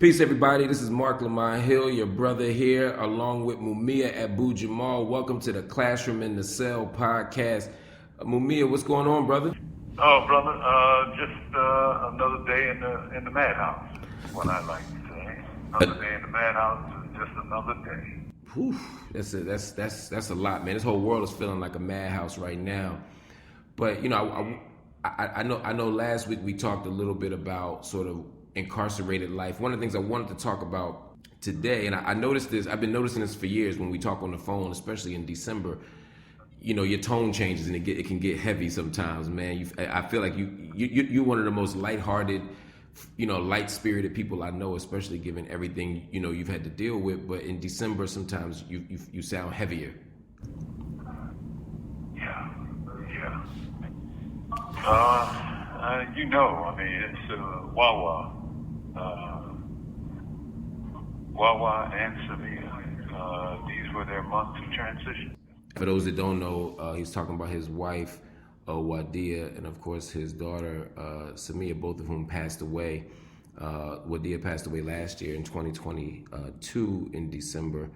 Peace, everybody. This is Marc Lamont Hill, your brother here, along with Mumia Abu Jamal. Welcome to the Classroom in the Cell podcast. Mumia, what's going on, brother? Oh, brother, just another day in the madhouse. Is what I like to say. Another day in the madhouse is just another day. Whew, that's a lot, man. This whole world is feeling like a madhouse right now. But you know, I know. Last week we talked a little bit about sort of incarcerated life. One of the things I wanted to talk about today, and I noticed this. I've been noticing this for years when we talk on the phone, especially in December. You know, your tone changes and it can get heavy sometimes, man. I feel like you're one of the most lighthearted, light-spirited people I know, especially given everything you've had to deal with. But in December, sometimes you sound heavier. Yeah. It's Wawa and Samia. These were their months of transition. For those that don't know, he's talking about his wife, Wadia, and of course his daughter, Samia, both of whom passed away. Wadia passed away last year in 2022 in December,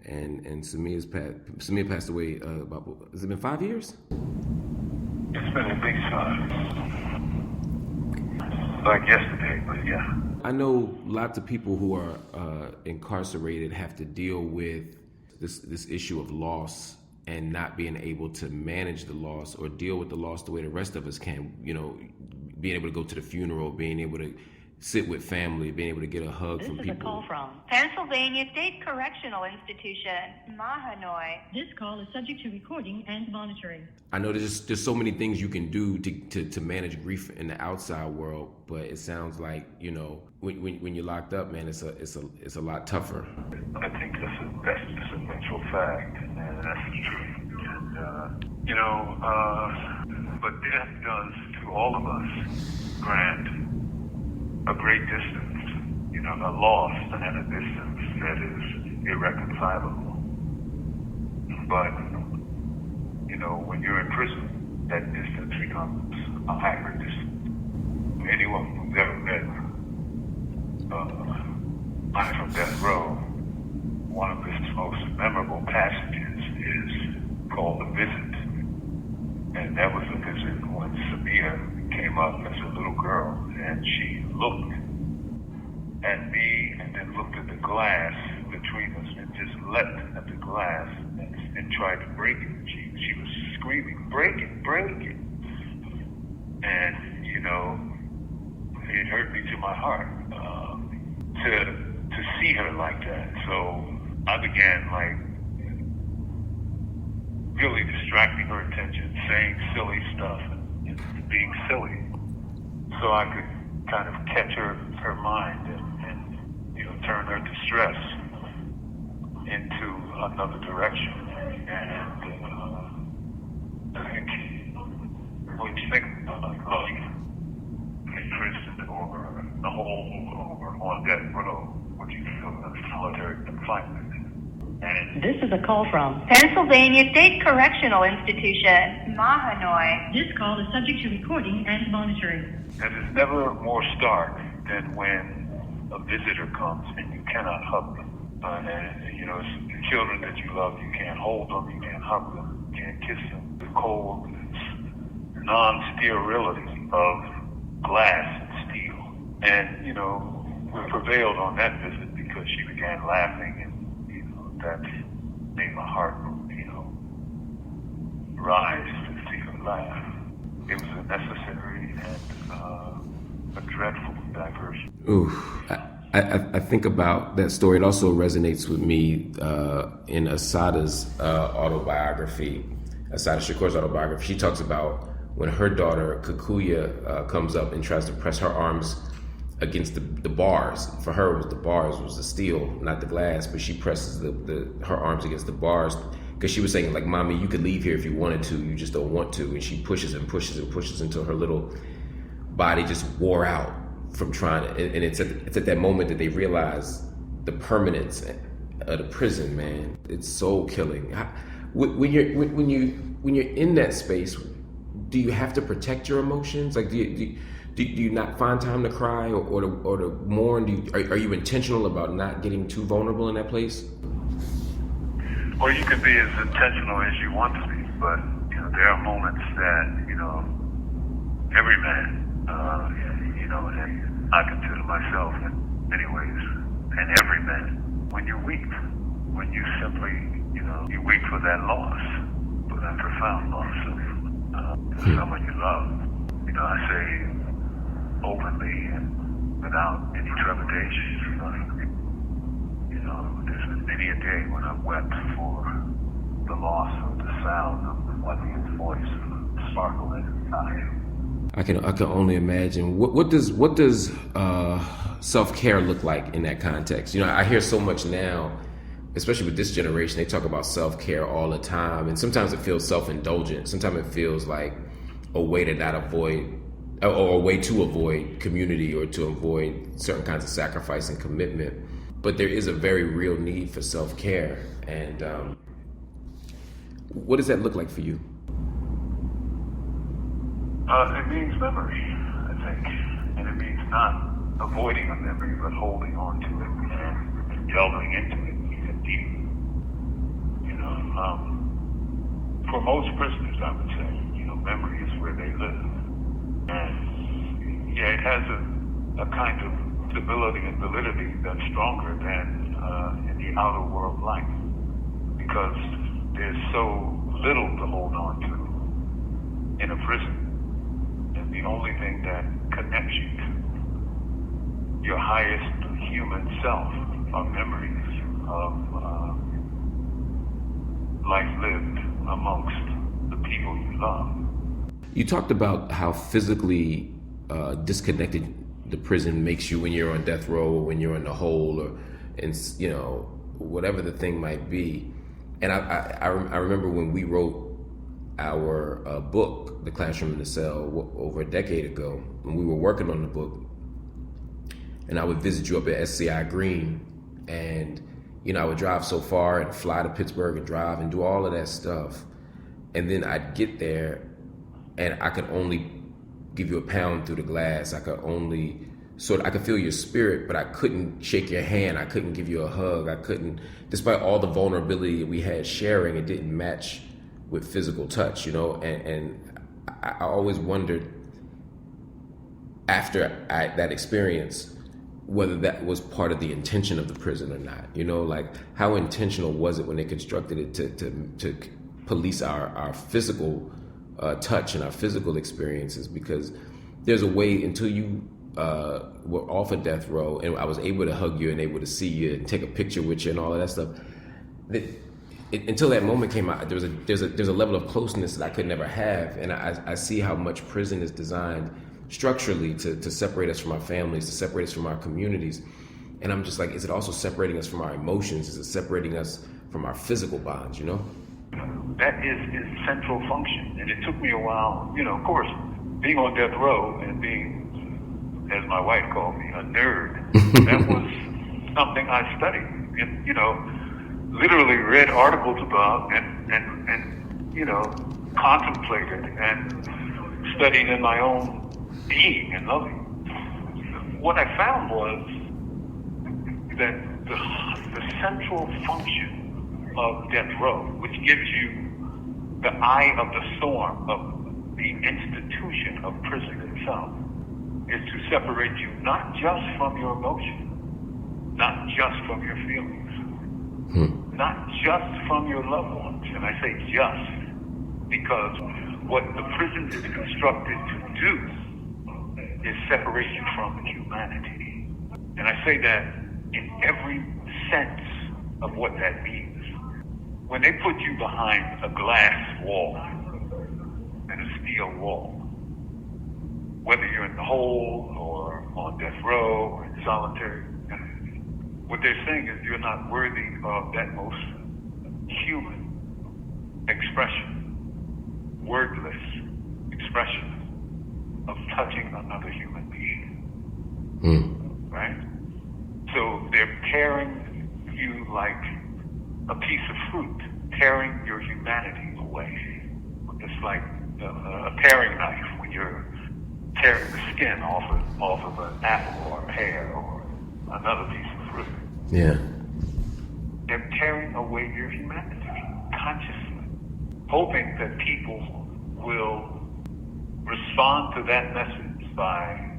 and Samia passed away about, has it been 5 years? It's been at least 5. Like yesterday, but yeah. I know lots of people who are incarcerated have to deal with this issue of loss and not being able to manage the loss or deal with the loss the way the rest of us can. Being able to go to the funeral, being able to sit with family, being able to get a hug from people. This is a call from Pennsylvania State Correctional Institution, Mahanoy. This call is subject to recording and monitoring. I know there's so many things you can do to manage grief in the outside world, but it sounds like when you're locked up, man, it's a lot tougher. I think that's just a mental fact, and that's the truth. And but death does to all of us grant a great distance, a loss and a distance that is irreconcilable. But when you're in prison, that distance becomes a hyper distance. Anyone who's ever met Life from Death Row, one of its most memorable passages is called The Visit. And that was a visit when Samia came up as a little girl, and she looked at me and then looked at the glass between us and just leapt at the glass and tried to break it. She was screaming, break it. And, it hurt me to my heart to see her like that. So I began really distracting her attention, saying silly stuff and being silly, so I could kind of catch her mind and turn her distress into another direction. And I think when you think about life in prison or the whole or on death row, what you feel is solitary confinement. And this is a call from Pennsylvania State Correctional Institution, Mahanoy. This call is subject to recording and monitoring. It is never more stark than when a visitor comes and you cannot hug them. It's children that you love, you can't hold them, you can't hug them, you can't kiss them. The cold non-sterility of glass and steel. And, we prevailed on that visit because she began laughing, and, that made my heart, rise to see her laugh. It was a necessary and a dreadful diversion. Ooh, I think about that story. It also resonates with me in Assata's autobiography, Assata Shakur's autobiography. She talks about when her daughter Kikuya comes up and tries to press her arms against the bars. For her, it was the bars, it was the steel, not the glass, but she presses her arms against the bars because she was saying, like, Mommy, you could leave here if you wanted to, you just don't want to. And she pushes and pushes and pushes until her little body just wore out from trying to, and it's at that moment that they realize the permanence of the prison, man. It's soul killing. When you're in that space, do you have to protect your emotions? Like, do Do you not find time to cry or to mourn? Are you intentional about not getting too vulnerable in that place? Or you can be as intentional as you want to be, but there are moments that every man, and I consider myself in many ways, and every man, when you weep, when you simply, you weep for that loss, for that profound loss of someone you love. I say openly and without any trepidation. There's been many a day when I've wept for the loss of the sound of Wadi's voice, the sparkle in his eye. I can only imagine. What does self-care look like in that context? I hear so much now, especially with this generation. They talk about self-care all the time, and sometimes it feels self-indulgent. Sometimes it feels like a way to not avoid, or a way to avoid community, or to avoid certain kinds of sacrifice and commitment. But there is a very real need for self-care. And what does that look like for you? It means memory, I think. And it means not avoiding a memory, but holding on to it and delving into it deep. For most prisoners, I would say, memory is where they live. And it has a kind of stability and validity that's stronger than in the outer world life, because there's so little to hold on to in a prison, and the only thing that connects you to your highest human self are memories of life lived amongst the people you love. You talked about how physically disconnected the prison makes you when you're on death row, or when you're in the hole, or whatever the thing might be. And I remember when we wrote our book, The Classroom in the Cell, over a decade ago, when we were working on the book, and I would visit you up at SCI Green, and I would drive so far and fly to Pittsburgh and drive and do all of that stuff, and then I'd get there and I could only give you a pound through the glass. I could only I could feel your spirit, but I couldn't shake your hand. I couldn't give you a hug. I couldn't, despite all the vulnerability we had sharing, it didn't match with physical touch, and I always wondered after that experience whether that was part of the intention of the prison or not. Like, how intentional was it when they constructed it to police our physical touch and our physical experiences? Because there's a way, until you were off of death row and I was able to hug you and able to see you and take a picture with you and all of that stuff, until that moment came out, there's a level of closeness that I could never have. And I see how much prison is designed structurally to separate us from our families, to separate us from our communities. And I'm just like, is it also separating us from our emotions? Is it separating us from our physical bonds, That is its central function. And it took me a while, of course, being on death row and being, as my wife called me, a nerd, that was something I studied. And, literally read articles about and contemplated and studied in my own being and loving. What I found was that the central function of death row, which gives you the eye of the storm of the institution of prison itself, is to separate you not just from your emotion, not just from your feelings, not just from your loved ones. And I say just because what the prison is constructed to do is separate you from humanity. And I say that in every sense of what that means. When they put you behind a glass wall and a steel wall, whether you're in the hole or on death row or in solitary, what they're saying is you're not worthy of that most human expression, wordless expression of touching another human being. Right? So they're tearing you like a piece of fruit, tearing your humanity away. It's like a paring knife when you're tearing the skin off of an apple or a pear or another piece of fruit. Yeah. They're tearing away your humanity consciously, hoping that people will respond to that message by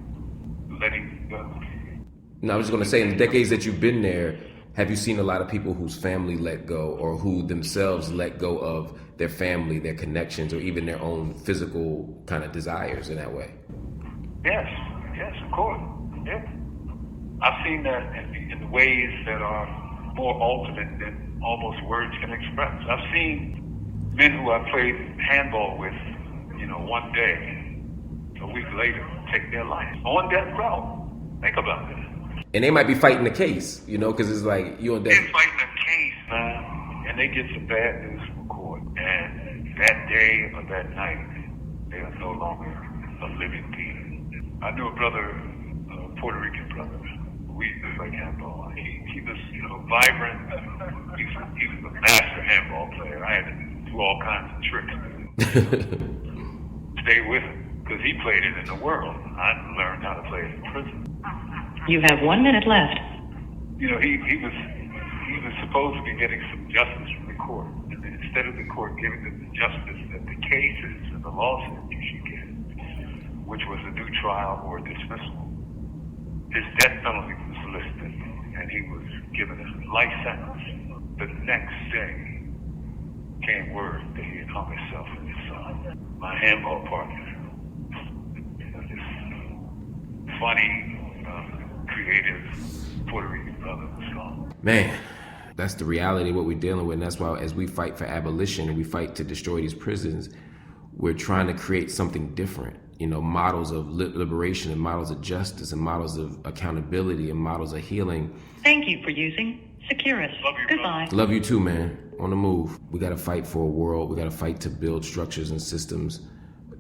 letting you go. Now, I was just going to say, in the decades that you've been there, have you seen a lot of people whose family let go or who themselves let go of their family, their connections, or even their own physical kind of desires in that way? Yes, of course. Yeah. I've seen that in ways that are more ultimate than almost words can express. I've seen men who I played handball with, one day, a week later, take their life on death row. Think about that. And they might be fighting the case, because it's like you're on death. They're fighting a case, man, and they get some bad news from court. And that day or that night, they are no longer a living being. I knew a brother, a Puerto Rican brother. We used to play handball. He was, vibrant. He was a master handball player. I had to do all kinds of tricks. Stay with him, because he played it in the world. I learned how to play it in prison. You have 1 minute left. He was supposed to be getting some justice from the court. And then instead of the court giving them the justice that the cases and the lawsuit you should get, which was a new trial or a dismissal, his death penalty was listed and he was given a life sentence. The next day came word that he had hung himself in his son. My handball partner, this funny, creative Puerto Rican brother was gone. Man, that's the reality of what we're dealing with. And that's why as we fight for abolition and we fight to destroy these prisons, we're trying to create something different. Models of liberation and models of justice and models of accountability and models of healing. Thank you for using Securus. Love you, Goodbye. Love you too, man. On the move. We got to fight for a world. We got to fight to build structures and systems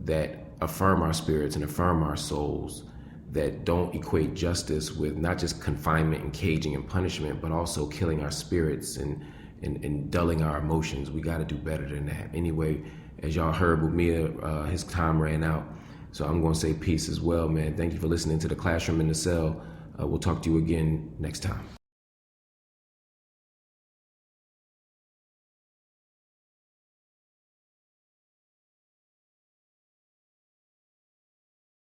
that affirm our spirits and affirm our souls, that don't equate justice with not just confinement and caging and punishment, but also killing our spirits and dulling our emotions. We got to do better than that. Anyway, as y'all heard, Mumia, his time ran out. So I'm going to say peace as well, man. Thank you for listening to The Classroom in the Cell. We'll talk to you again next time.